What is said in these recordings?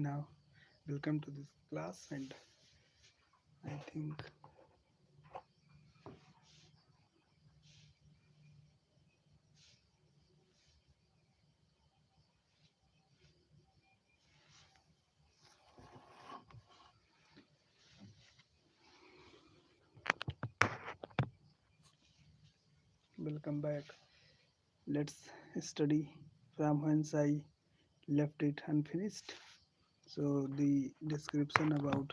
Now, welcome to this class, and I think welcome back. Let's study from whence I left it unfinished. So, the description about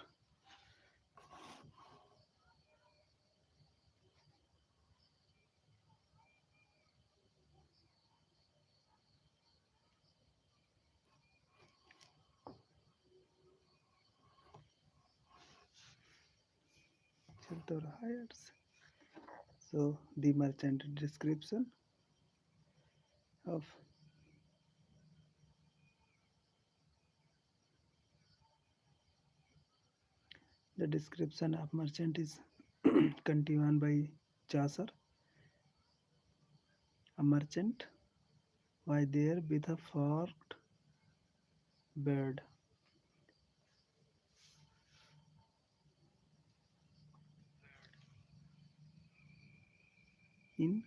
shelter hires. So, the merchant description of the description of merchant is continued by Chaucer. A merchant was there with a forked bird in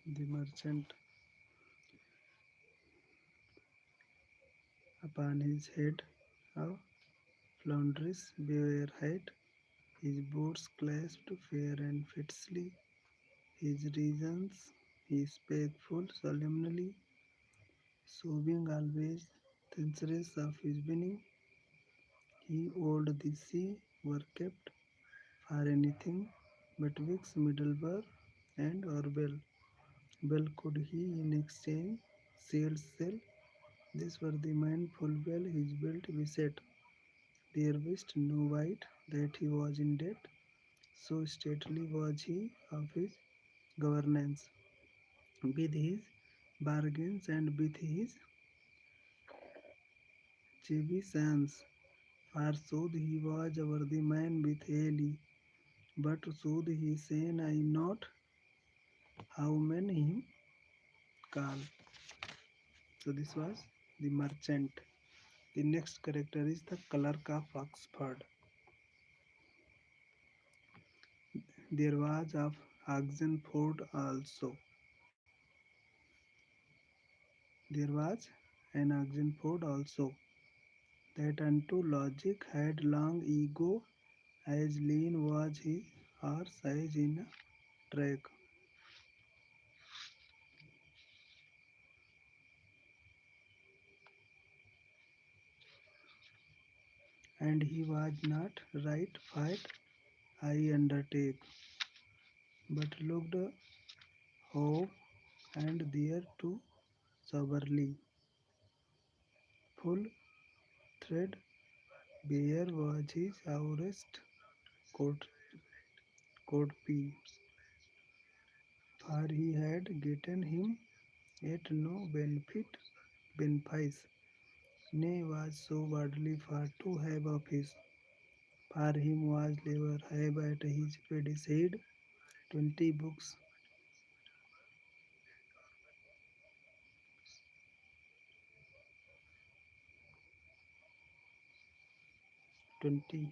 the merchant upon his head a flounder's beware hat, his boots clasped fair and fitly, his reasons his faithful solemnly, sobbing always tenses of his winning, he old the sea were kept for anything but Wick's Middleburg and Orwell. Well could he in exchange shields sell, these were the mindful well his belt beset. There wist no wight that he was in debt, so stately was he of his governance. With his bargains and with his chebisans, for sooth he was a worthy man with Eli, but sooth he said I not how men him call. So this was the merchant. The next character is the clerk of Oxford. There was of Oxenford also. There was an Oxenford also, that unto logic had long ego, as lean was his horse as in a track. And he was not right fight I undertake, but looked hove and there too soberly. Full thread bare was his aurest coat, coat pea, for he had gotten him at no benefice, nay was so badly for to have of his. For him was lever have at his pedis head 20 books, 20,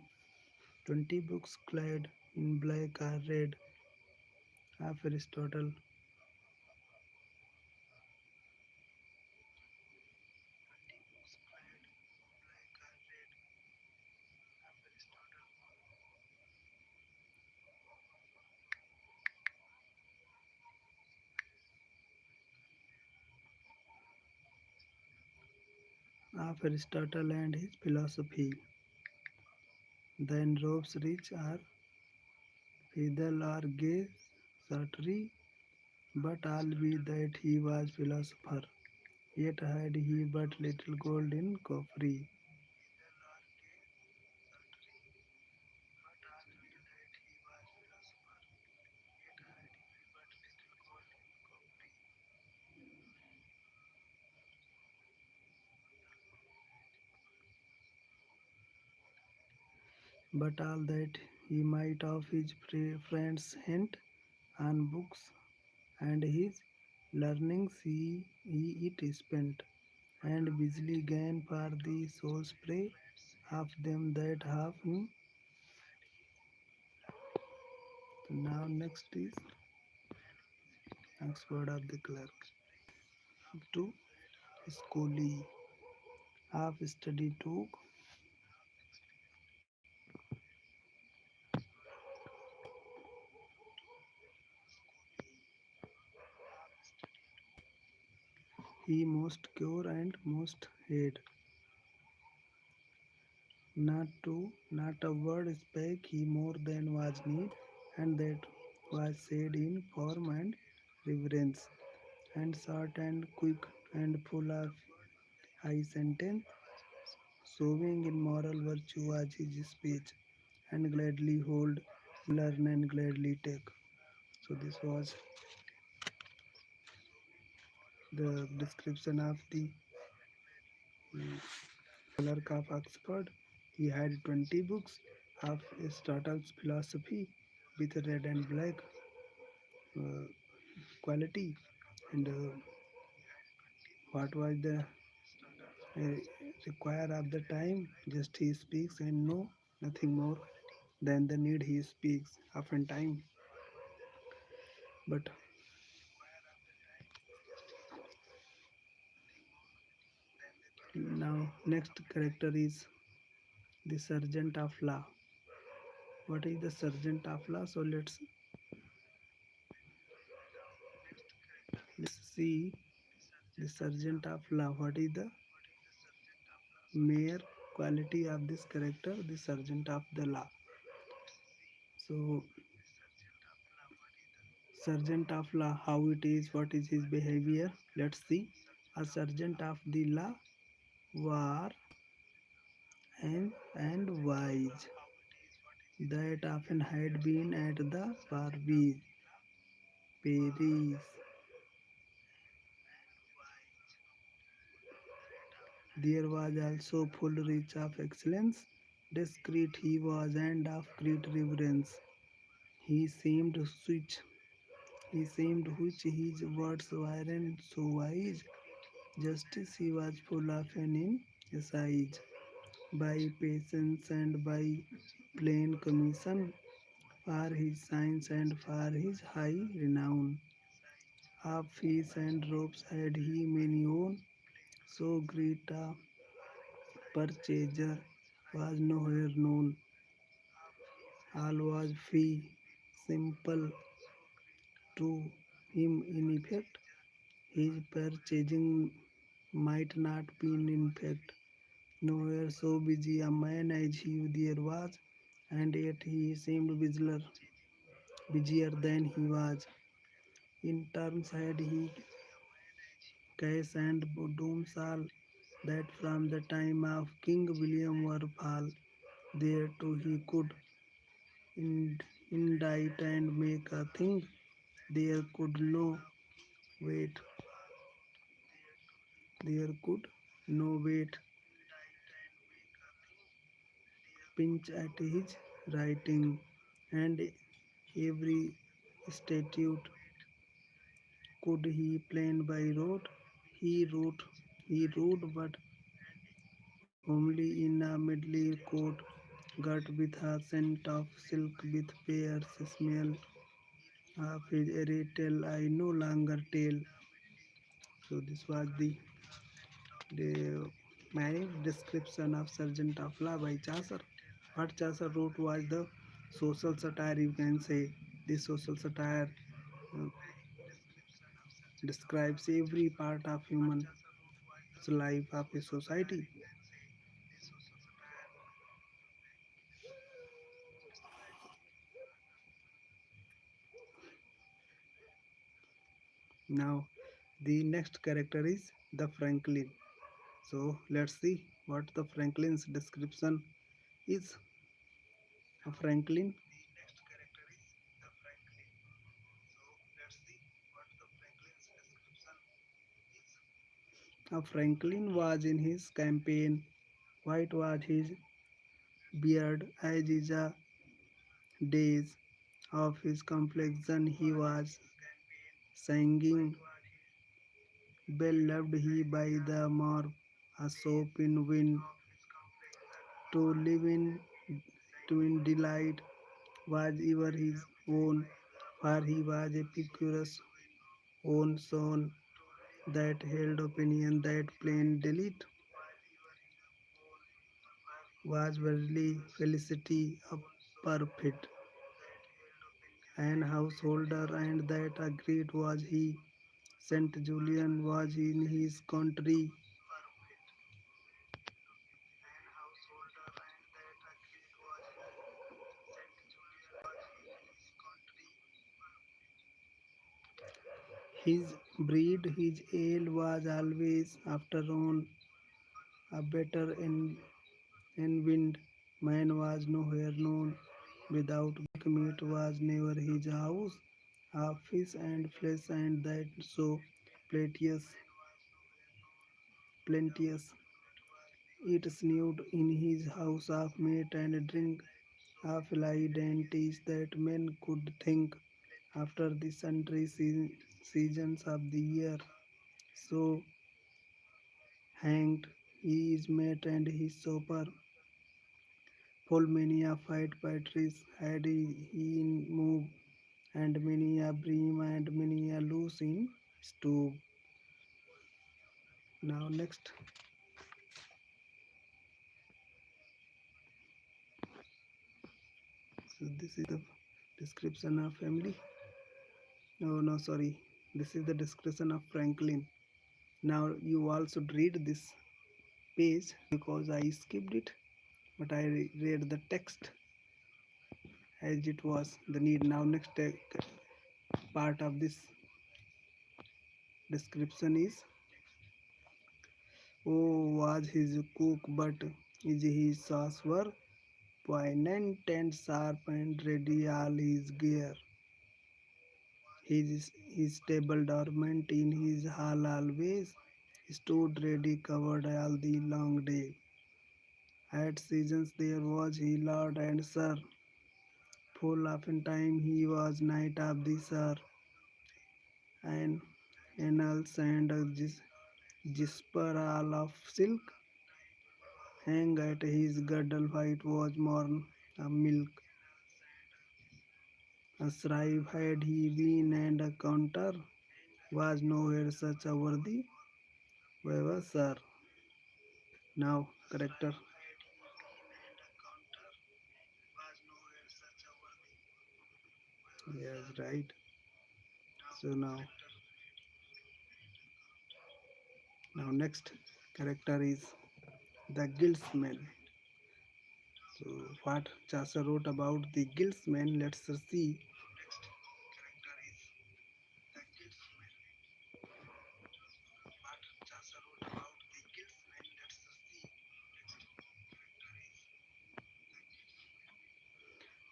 20 books clad in black or red of Aristotle. of Aristotle and his philosophy. Then robes rich are fiddle or gay satire, but albeit that he was philosopher, yet had he but little gold in coffery. But all that he might of his friends hint on books and his learnings he it spent, and busily gain for the soul's prey of them that have him. So now next is Oxford of the clerk. To Scully of study took he most cure and most hate. Not a word spake he more than was need, and that was said in form and reverence, and short and quick and full of high sentence, showing in moral virtue was his speech, and gladly hold, learn and gladly take. So this was the description of the clerk of Oxford. He had 20 books of Aristotle's philosophy with red and black uh, quality, and what was the uh, require of the time, just he speaks and no nothing more than the need he speaks often time. But now next character is the sergeant of law. What is the sergeant of law? So let's see the sergeant of law. What is the mere quality of this character, the sergeant of the law? So sergeant of law, how it is, what is his behavior? Let's see. A sergeant of the law war and wise, that often had been at the Barbie Paris. There was also full reach of excellence. Discreet he was and of great reverence. He seemed switch. He seemed which his words weren't so wise. Justice he was full of an in size. By patience and by plain commission, for his science and for his high renown. Of fees and robes had he many own, so great a purchaser was nowhere known. All was fee, simple to him in effect. His purchasing might not be in fact. Nowhere so busy a man as he there was, and yet he seemed busier than he was. In terms had he cash and dooms all that from the time of King William were fall, there too he could ind- indict and make a thing. There could no wait, there could no wait, pinch at his writing, and every statute could he plain by rote. He wrote, he wrote, but only in a middle coat, girt with a scent of silk with pears smell of his airy tale I no longer tell. So this was the many description of Sergeant of Law by Chaucer. What Chaucer wrote was the social satire, you can say. This social satire uh, describes every part of human life of a society. Now, the next character is the Franklin. So, let's see what the Franklin's description is. A Franklin. A Franklin was in his campaign. White was his beard, as is the days of his complexion. He was singing, beloved he by the more, a soap in wind, to live in twin delight was ever his own, for he was Epicurus' own son that held opinion that plain delight was verily felicity a perfect and householder, and that agreed was he. Saint Julian was in his country. His breed, his ale was always after on a better in wind. Man was nowhere known without meat was never his house. A fish and flesh and that so plenteous, plenteous. It snowed in his house of meat and drink of light and teach that men could think after the sundry seasons of the year. So hanged he is met and his supper full many a fight batteries had he in move and many a bream and many a loose in stove. Now next, so this is the description of family. Oh no, sorry, this is the description of Franklin. Now you all should read this page because I skipped it, but I read the text as it was the need. Now next part of this description is, oh was his cook, but is his sauce were poignant and sharp and ready all his gear. His table dormant in his hall always stood ready covered all the long day. At seasons there was he lord and sir, full often time he was knight of the sir, and annals and gisper all of silk hang at his girdle white was morn a milk. A shrive had he been and a counter was nowhere such a worthy weaver, sir. Now, character. Yes, right. So now next character is the guildsman. So what Chaucer wrote about the guildsman, let's see.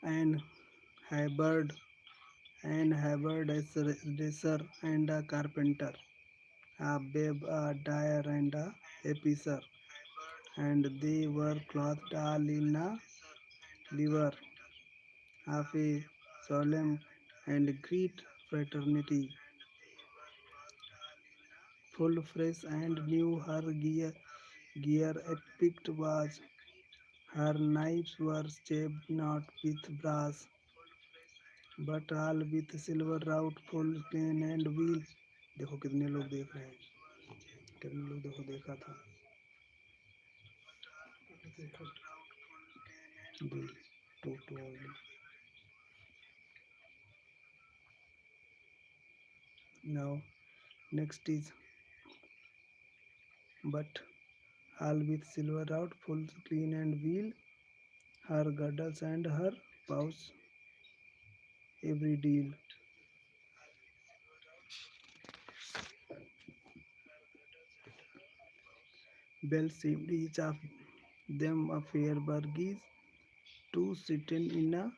And Haberd and haberdasher and a carpenter, a babe, a dyer and a epicer, and they were clothed all in a liver of a solemn and great fraternity, full fresh and new her gear equipped was, her knives were shaped not with brass, but all with silver wrought full clean and wheel. देखो कितने लोग देख रहे हैं, कितने लोग देखो देखा था wheel to only. Now next is, but all with silver wrought full clean and wheel, her girdles and her pouch every deal. Bell seemed each of them a fair burgess, two sitting in a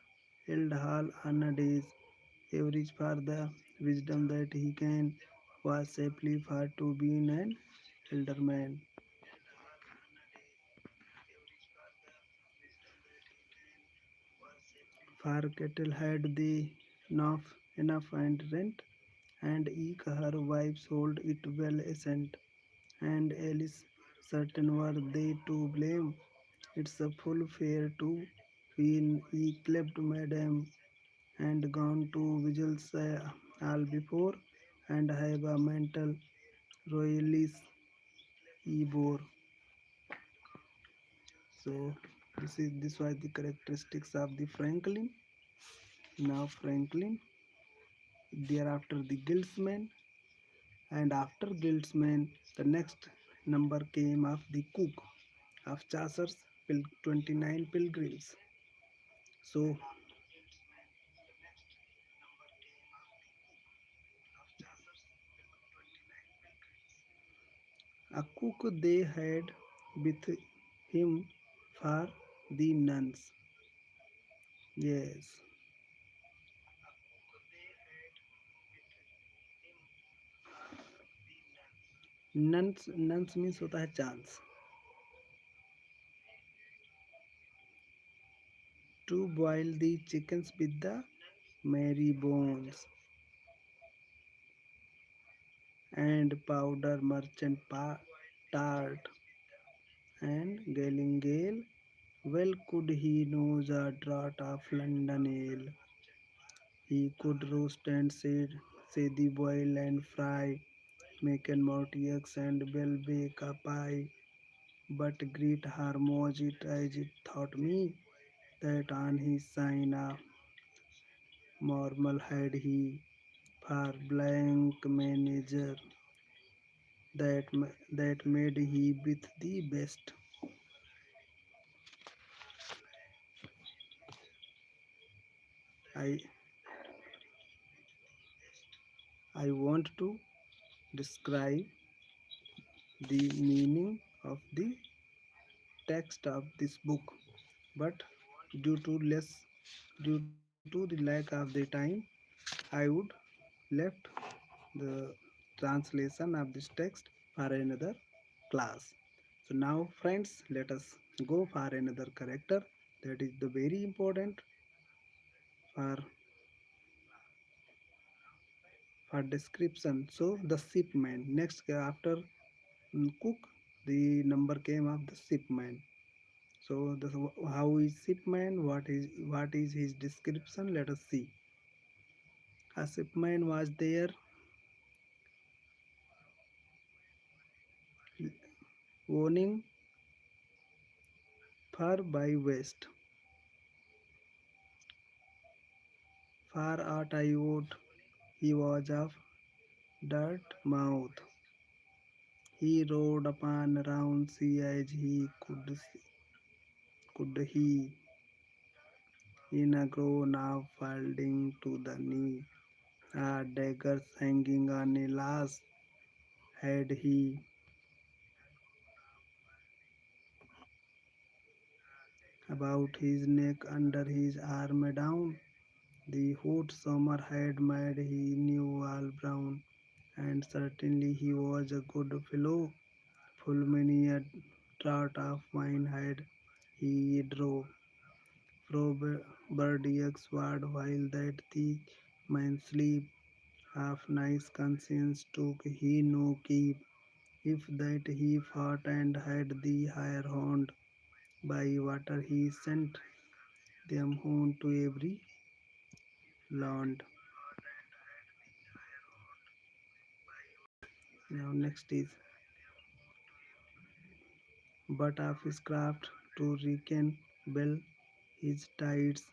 held hall on a days, average for the wisdom that he can was safely far to be an elder man. For cattle had they enough and rent, and eke her wives hold it well ascent, and Alice certain were they to blame. It's a full fare to win ye clept madam, and gone to vigils all before, and have a mental royalist ye bore. So this was the characteristics of the Franklin. Now Franklin, thereafter the guildsman, and after guildsman, the next number came of the cook of Chaucer's 29 pilgrims. So a cook they had with him for the nuns. Yes, nuns means होता है chance. To boil the chickens with the merry bones and powder merchant tart and Gallingale. Well could he know the draught of London ale. He could roast and say the boil and fry, make and mortiaks and well bake a pie. But great Harmos it as it thought me, that on his sign a marble had he, for blank manager, that made he with the best. I I want to describe the meaning of the text of this book, but due to less due to the lack of the time, I would left the translation of this text for another class. So now friends, let us go for another character that is the very important for description. So the shipman, next after cook, the number came of the shipman. So the, how is shipman, what is his description, let us see. A shipman was there, owning far by west, far out I wot, he was of dirt mouth. He rode upon round sea as he could he, in a grow now folding to the knee. Daggers hanging on a lash had he, about his neck under his arm down. The hot summer had made he new all brown, and certainly he was a good fellow. Full many a draught of wine had he drove. Burdick's word while that the man sleep, half nice conscience took he no keep. If that he fought and had the higher hound, by water he sent them home to every land. Now next is, but of his craft to reckon well his tides,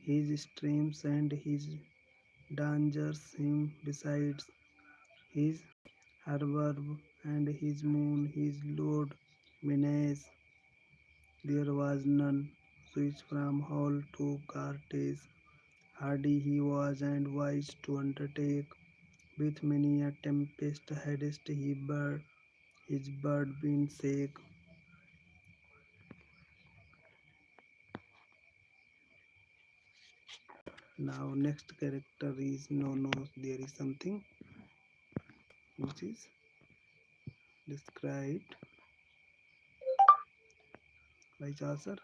his streams and his dangers him besides his harbour and his moon, his lord menace. There was none. Switch from hall to cartage. Hardy he was and wise to undertake. With many a tempest hadst he barred. His bird being shake. Now next character is no, there is something which is described by Chaucer.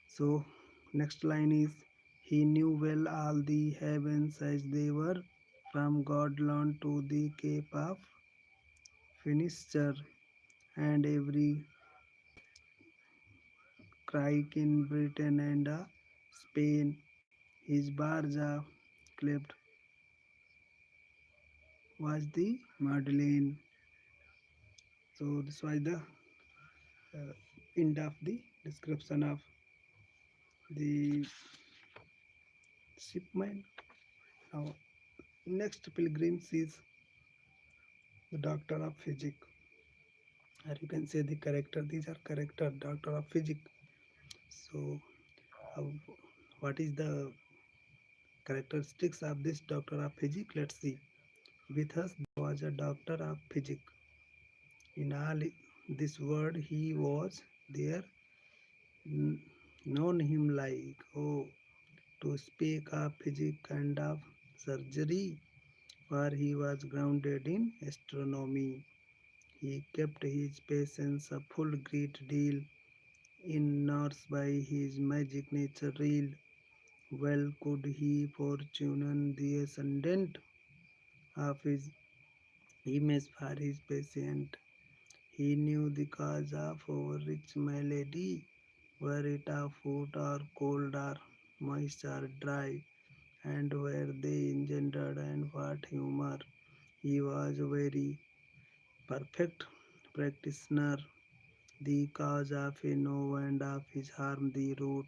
So next line is he knew well all the heavens as they were, from Godland to the Cape of Finisterre, and every crike in Britain and Spain. His barge clipped was the Madeleine. So this was the uh, end of the description of the shipment. Now next pilgrims is the doctor of physics, or you can say the character. These are character doctor of physics. So uh, what is the characteristics of this doctor of physics? Let's see. With us there was a doctor of physics. In all this world he was there, known him like, oh, to speak of physics and of surgery, for he was grounded in astronomy. He kept his patients a full great deal in nurse by his magic nature real. Well could he fortune the ascendant of his image for his patient. He knew the cause of our rich malady, were it of food or cold or moist or dry, and where they engendered and what humor. He was a very perfect practitioner, the cause of a no and of his harm the root,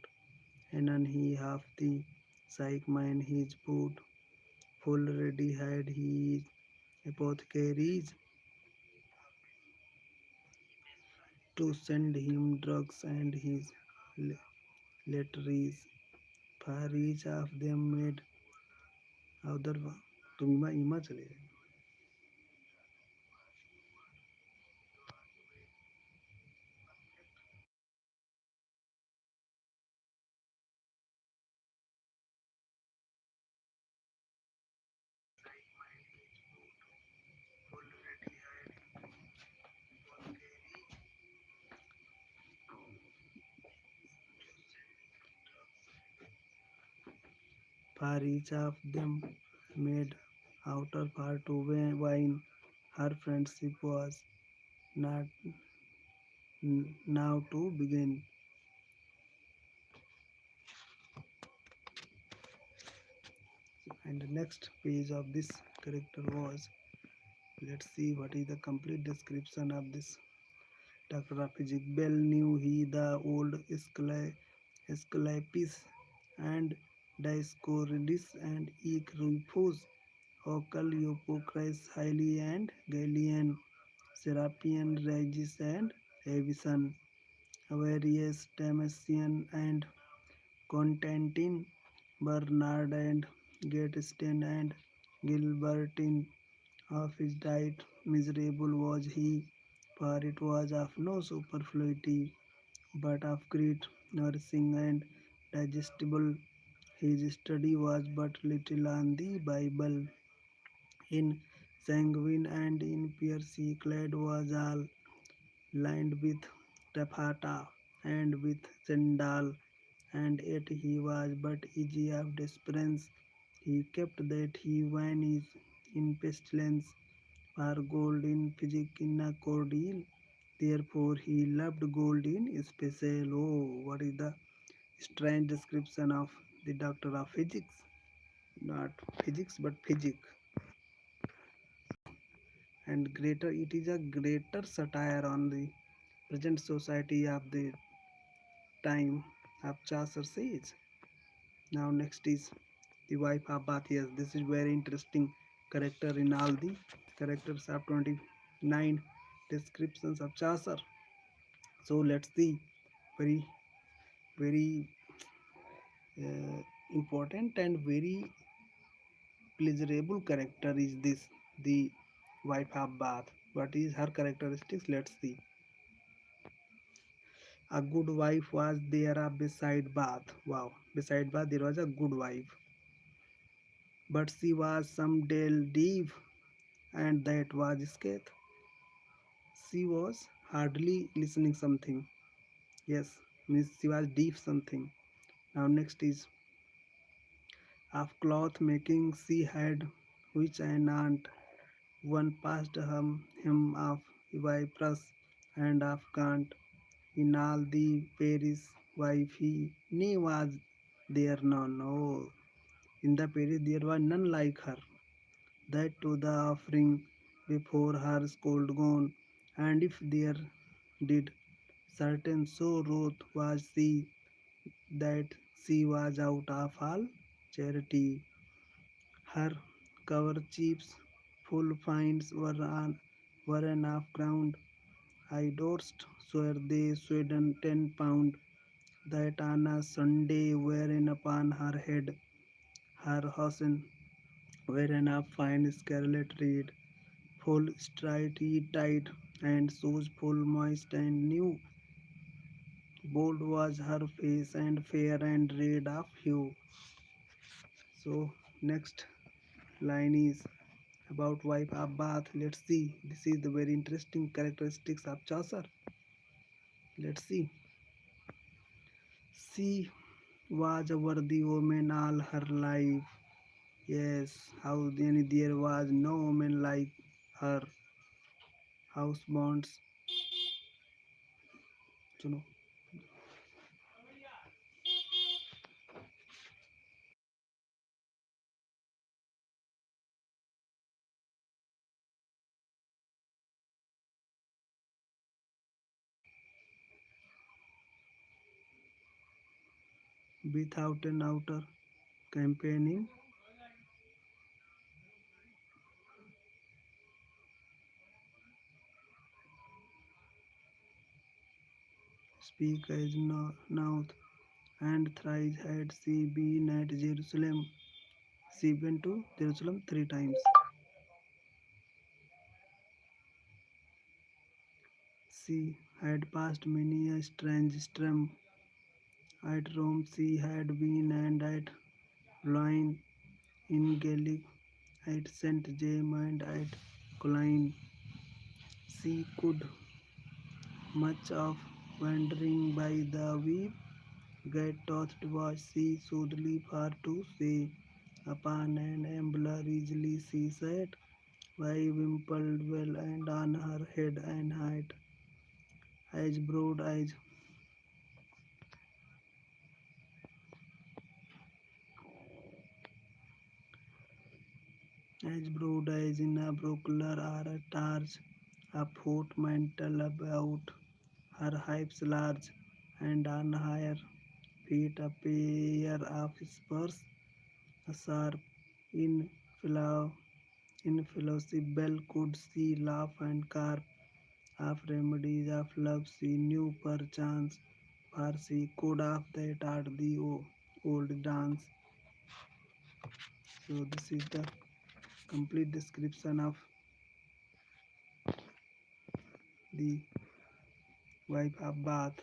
and on he half the psych mind his food, full ready had his apothecaries to send him drugs and his letters, for each of them made other तुम्ही इमा चले गए. For each of them made outer part to wine. Her friendship was not now to begin. And the next page of this character was, let's see what is the complete description of this Dr. Raphael Bell knew he the old Escalapis and Dioscorides and Ec Rufus, Ocal Hippocrates, Haile and Galilean, Serapion, Regis and Avison, Avarius, Damascene and Constantine, Bernard and Gatstein and Gilbertine. Of his diet miserable was he, for it was of no superfluity, but of great nourishing and digestible. His study was but little on the Bible. In sanguine and in piercy clad was all, lined with taffeta and with sandal, and yet he was but easy of disperance. He kept that he wine is in pestilence, for gold in physic in a cordial. Therefore he loved gold in special. Oh, what is the strange description of the doctor of physics? Not physics but physic. And greater, it is a greater satire on the present society of the time of Chaucer says. Now next is the wife of Bath. Yes, this is very interesting character in all the characters of 29 descriptions of Chaucer. So let's see, very very important and very pleasurable character is this, the wife of Bath. What is her characteristics? Let's see. A good wife was there beside bath. Wow, beside bath there was a good wife. But she was some Dale Deeve, and that was Skate. She was hardly listening something. Yes, means she was deep something. Now next is of cloth making she had which an aunt one passed him of Cyprus and of Kant. In all the Paris wife he ne was there none. Oh, in the Paris there was none like her. That to the offering before her scold gone, and if there did certain so wroth was she that she was out of all charity. Her kerchiefs full finds were enough ground. I durst swear they Sweden £10 that on a Sunday wherein upon her head her hosen wherein a fine scarlet reed, full stritey tight, and shoes full moist and new. Bold was her face and fair and red of hue. So next line is about wife of bath. Let's see. This is the very interesting characteristics of Chaucer. Let's see. She was a worthy woman all her life. Yes, how then there was no woman like her. Housebounds, you know, without an outer campaigning, speak as north, and thrice had she been at Jerusalem. She went to Jerusalem 3 times. She had passed many a strange stream. At Rome she had been, and at Loin in Gaelic, at Saint James and at Colline. She could much of wandering by the weave, get taught was she should leave her to say. Upon an ambler easily she sat, by wimpled well and on her head and height, as broad as in a brookler or a targe, a foot mantle about her hips large, and on her feet a pair of spurs, sharp in fellow in fellowship bell could she laugh and carp of remedies of love she knew perchance, for she could of that art the old dance. So this is the complete description of the wife of Bath.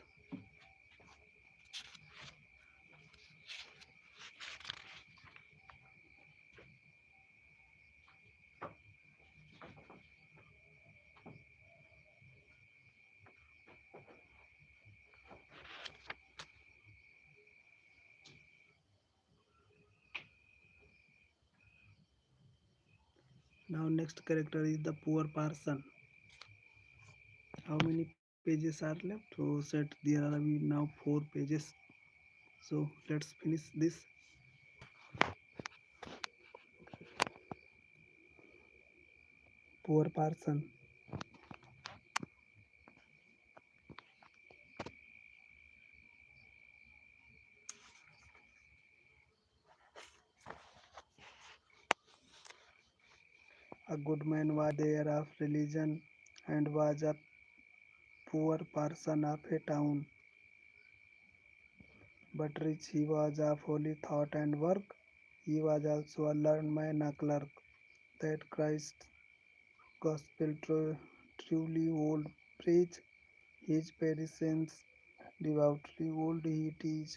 Now next character is the poor parson. How many pages are left? So set there are now 4 pages. So let's finish this. Poor parson. A good man was there of religion and was a poor parson of a town, but rich he was of holy thought and work. He was also a learned man, a clerk, that Christ's gospel truly old preach, his parishioners devoutly old he teach.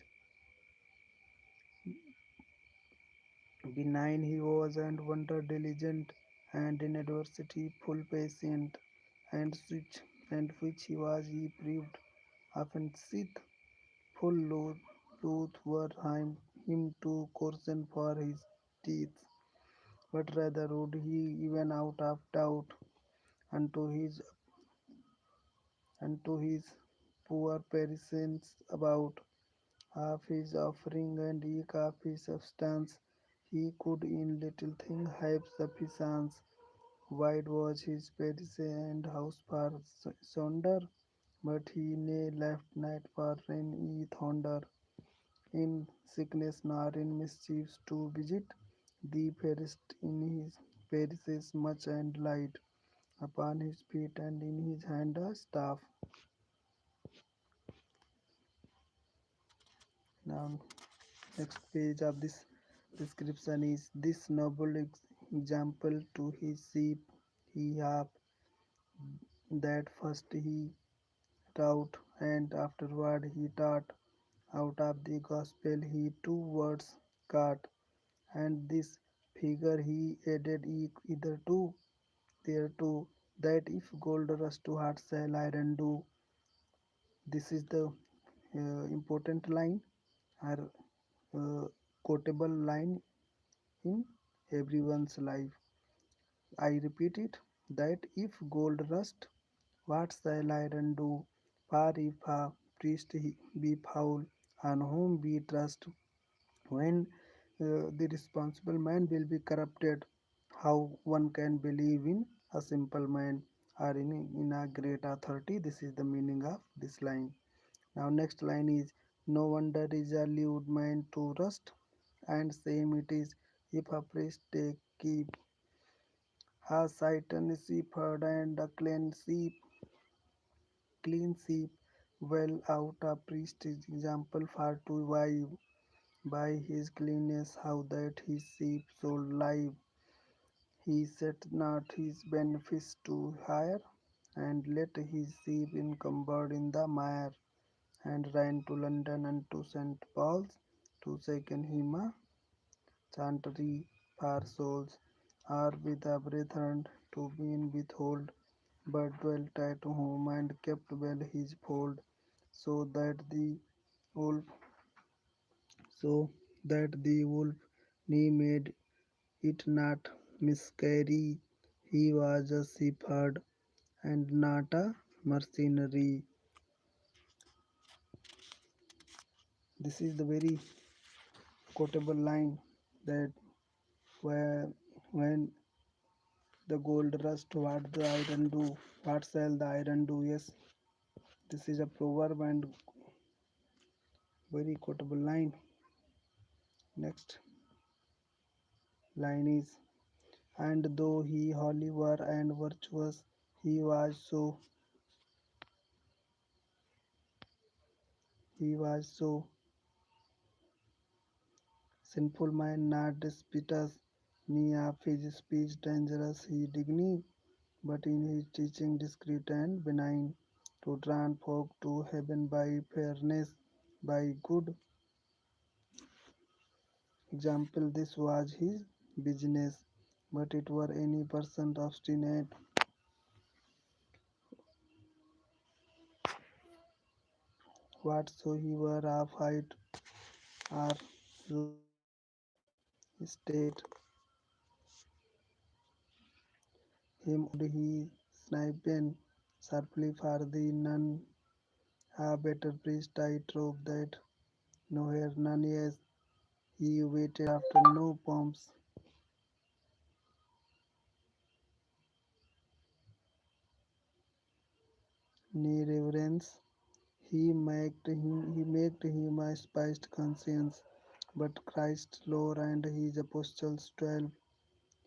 Benign he was and wonder diligent, and in adversity full patient, and which he was he proved often sith full loath were him to caution for his teeth, but rather would he even out of doubt unto his unto his poor parishioners about half his offering and eke of his substance. He could in little thing have sufficiency. Wide was his parish and house far sonder, but he ne left night for rain ye thunder. In sickness nor in mischiefs to visit, the fairest in his parishes much and light, upon his feet and in his hand a staff. Now, next page of this description is this noble example to his sheep he hath, that first he taught and afterward he taught. Out of the gospel he two words cut, and this figure he added either two thereto, that if gold rust to heart shall iron do. This is the important line or quotable line in everyone's life. I repeat it, that if gold rust, what shall iron do? For if a priest he be foul, on whom we trust, when the responsible man will be corrupted, how one can believe in a simple man or in a great authority? This is the meaning of this line. Now, next line is no wonder is a lewd man to rust, and same it is if a priest take keep has sighten shepherd and a clean sheep well out a priest is example for to wive by his cleanness how that his sheep sold live. He set not his benefits to hire, and let his sheep encumbered in the mire, and ran to London and to St. Paul's to second him a chantry for souls, or with the brethren to be in withhold, but dwelt at home and kept well his fold, so that the wolf so that the wolf ne made it not miscarry. He was a shepherd and not a mercenary. This is the very quotable line that where when the gold rust, what the iron do? What shall the iron do? Yes, this is a proverb and very quotable line. Next line is and though he holy were and virtuous, he was so sinful mind not disputous, ne of his speech dangerous he dignity, but in his teaching discreet and benign, to draw folk to heaven by fairness, by good example. This was his business. But it were any person obstinate, whatso he were of height or low estate, him would he snipen sharply for the none a better priest I trow that nowhere none yes he waited after no pomps ne reverence. He made him a spiced conscience, but Christ's Lord and his apostles 12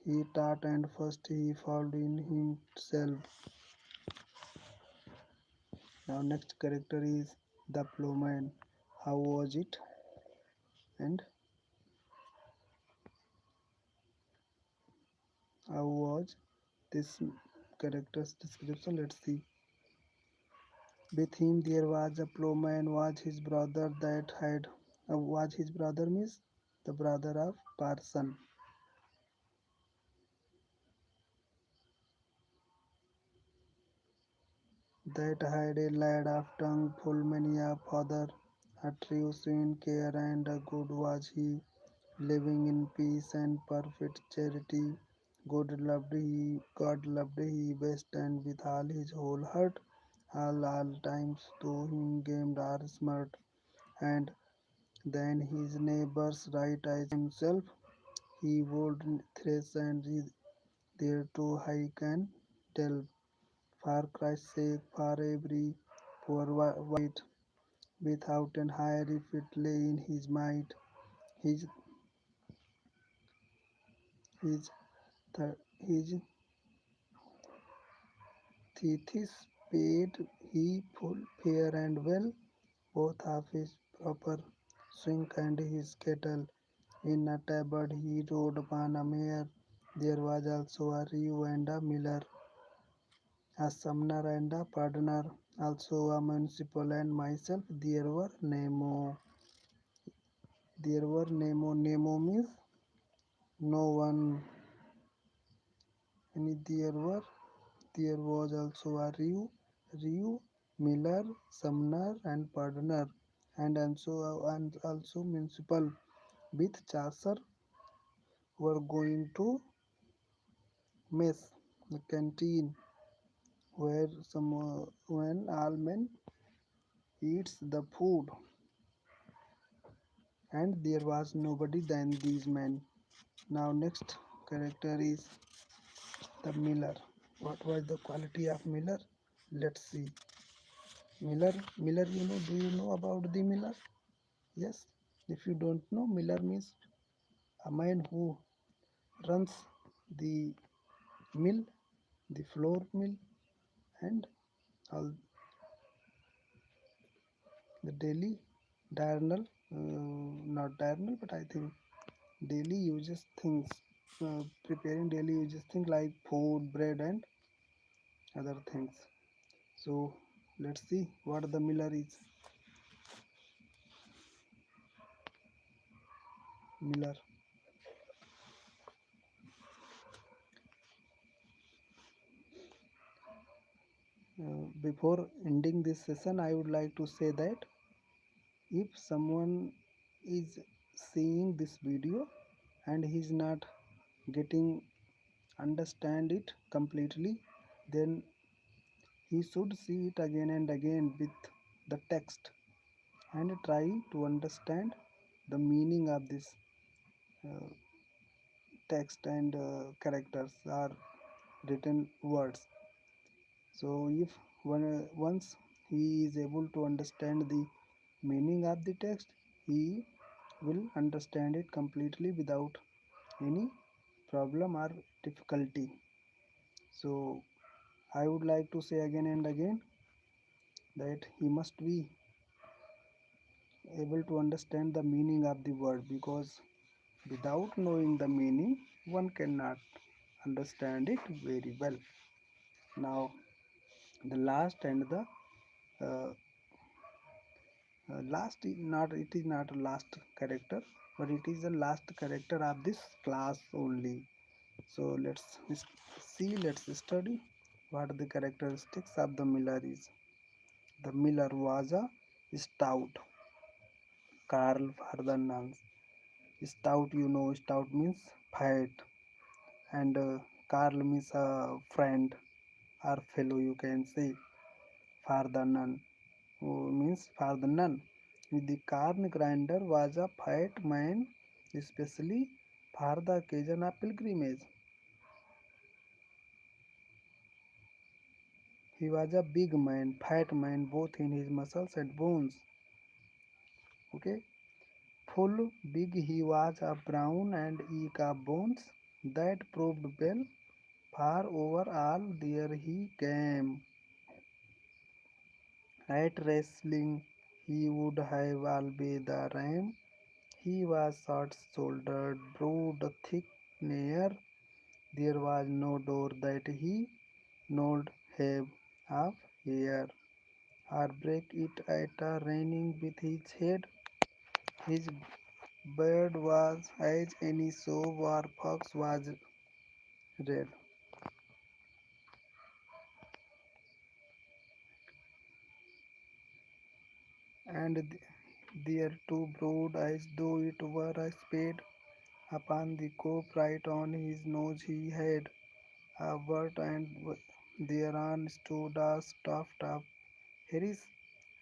he taught and first he found in himself. Now next character is the plowman. How was it? And how was this character's description. Let's see. With him there was a plowman, was his brother that had was his brother means the brother of parson that had a lad of tongue full many a father, a true sweet care and a good was he, living in peace and perfect charity. God loved he best and with all his whole heart, all times to him gamed are smart, and then his neighbors right as himself, he would thresh and there too high can tell. For Christ's sake, for every poor wight, without an hire if it lay in his might, his his his thesis paid he full fair and well, both of his proper swing and his kettle. In a tabard he rode upon a mare. There was also a reeve and a miller, a sumner and a pardoner, also a municipal and myself. There were Nemo. Nemo means no one. And there was also a Reeve, Miller, Sumner, and Pardoner, and also municipal. With Chaucer were going to mess, the canteen, where some when all men eats the food, and there was nobody than these men. Now next character is the Miller. What was the quality of Miller? Let's see. Miller, do you know about the Miller? Yes. If you don't know, Miller means a man who runs the mill, the flour mill, and all the daily diurnal, not diurnal, but I think daily uses things, preparing daily uses things like food, bread, and other things. So let's see what the Miller is. Miller. Before ending this session, I would like to say that if someone is seeing this video and he is not getting understand it completely, then he should see it again and again with the text and try to understand the meaning of this uh, text and characters or written words. So if once he is able to understand the meaning of the text, he will understand it completely without any problem or difficulty. So I would like to say again and again that he must be able to understand the meaning of the word, because without knowing the meaning one cannot understand it very well. Now the last and the uh, last is not, it is not a last character, but it is the last character of this class only. So let's study what the characteristics of the Miller is. The Miller was a stout Carl Ferdinand. Stout, stout means fat, and Carl means a friend or fellow, you can say. Ferdinand means Ferdinand. The corn grinder was a fat man, especially for the occasion of pilgrimage. He was a big man, fat man, both in his muscles and bones. Okay, full big he was, a brown and eke of bones that proved well. Far over all there he came. At wrestling he would have albeit the ram. He was short-shouldered, broad, thick near. There was no door that he nod have of air, or break it at a raining with his head. His beard was as any sow or fox was red, and their two broad eyes, though it were a spade, upon the cope right on his nose he had a wart, and thereon stood a tuft of hairs,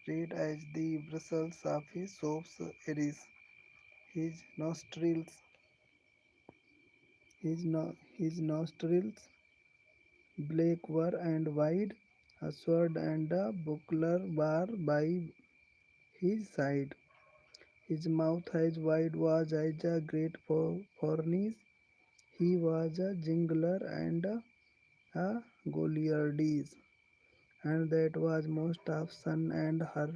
red as the bristles of his soap's iris. His nostrils, his nostrils, black were and wide, a sword and a buckler were by his side. His mouth as wide was as a great furnace. He was a jingler and a Goliardes, and that was most of sun and her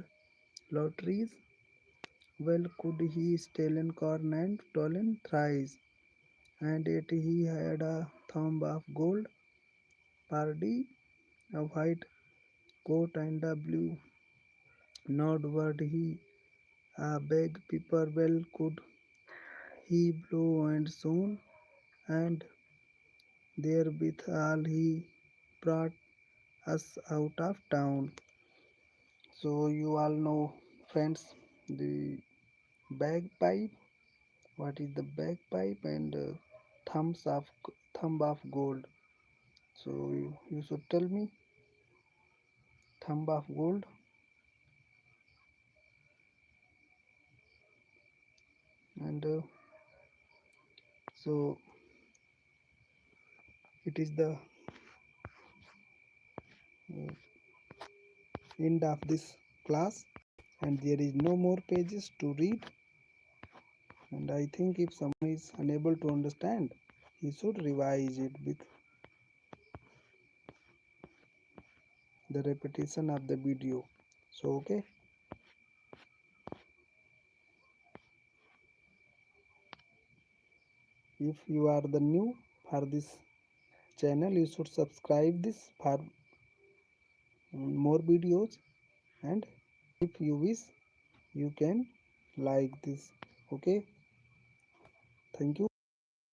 lotteries. Well could he stolen corn and stolen thrice, and yet he had a thumb of gold, pardy, a white coat and a blue. Not word he a beg people well could he blow and soon, and therewithal he brought us out of town. So you all know, friends, the bagpipe. What is the bagpipe and thumbs of thumb of gold? So you should tell me thumb of gold, and so it is the uh, end of this class, and there is no more pages to read. And I think if someone is unable to understand, he should revise it with the repetition of the video. So okay, if you are the new for this channel, you should subscribe this for more videos, and if you wish, you can like this. Okay, thank you.